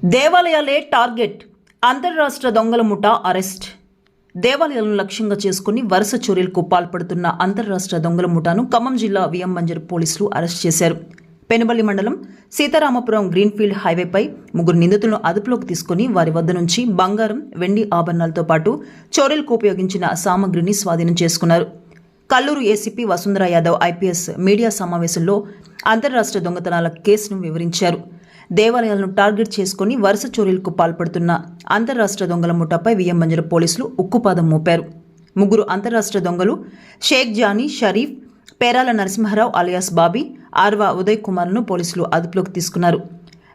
దేవాలయాలే target. అంతర్రాష్ట్ర దొంగల ముఠా అరెస్ట్. దేవాలయాలను లక్ష్యంగా చేసుకుని వరుస చోరీలకు పాల్పడుతున్న అంతర్రాష్ట్ర దొంగల ముఠాను ఖమ్మం జిల్లా విఎం బంజర్ పోలీసులు అరెస్ట్ చేశారు. పెనుబల్లి మండలం సీతారామపురం గ్రీన్ఫీల్డ్ హైవేపై 3 నిందితులను అదుపులోకి తీసుకుని వారి వద్ద నుంచి బంగారం, వెండి ఆభరణాలతో పాటు చోరీలకు ఉపయోగించిన సామగ్రిని స్వాధీనం చేసుకున్నారు. కల్లూరు ఏసీపీ వసుంధరా యాదవ్ ఐపీఎస్ మీడియా సమావేశంలో అంతర్రాష్ట్ర దొంగతనాల కేసును వివరించారు. దేవాలయాలను టార్గెట్ చేసుకుని వరుస చోరీలకు పాల్పడుతున్న అంతర్రాష్ట్ర దొంగల ముఠాపై విఎం బంజర్ పోలీసులు ఉక్కుపాదం మోపారు. 3 అంతర్రాష్ట్ర దొంగలు షేక్ జానీ షరీఫ్, పేరాల నరసింహారావు అలియాస్ బాబీ, ఆర్వా ఉదయ్ కుమార్ను పోలీసులు అదుపులోకి తీసుకున్నారు.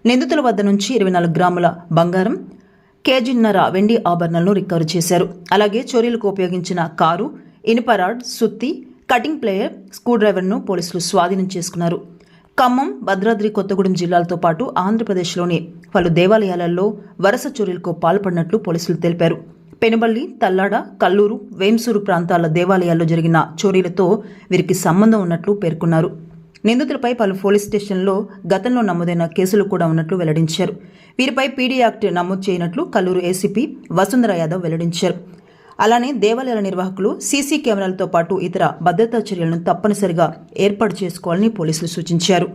నిందితుల వద్ద నుంచి 24 గ్రాముల బంగారం, కేజీన్నర వెండి ఆభరణాలను రికవరీ చేశారు. అలాగే చోరీలకు ఉపయోగించిన కారు, ఇనుప రాడ్, సుత్తి, కటింగ్ ప్లేయర్, స్క్రూ డ్రైవర్ను పోలీసులు స్వాధీనం చేసుకున్నారు. ఖమ్మం, భద్రాద్రి కొత్తగూడెం జిల్లాలతో పాటు ఆంధ్రప్రదేశ్లోని పలు దేవాలయాలలో వరుస చోరీలకు పాల్పడినట్లు పోలీసులు తెలిపారు. పెనుబల్లి, తల్లాడ, కల్లూరు, వేంసూరు ప్రాంతాల దేవాలయాల్లో జరిగిన చోరీలతో వీరికి సంబంధం ఉన్నట్లు పేర్కొన్నారు. నిందితులపై పలు పోలీస్ స్టేషన్లలో గతంలో నమోదైన కేసులు కూడా ఉన్నట్లు వెల్లడించారు. వీరిపై పీడీ యాక్ట్ నమోదు చేయనట్లు కల్లూరు ఏసీపీ వసుంధరా యాదవ్ వెల్లడించారు. అలానే దేవాలయాల నిర్వాహకులు సీసీ కెమెరాలతో పాటు ఇతర భద్రతా చర్యలను తప్పనిసరిగా ఏర్పాటు చేసుకోవాలని పోలీసులు సూచించారు.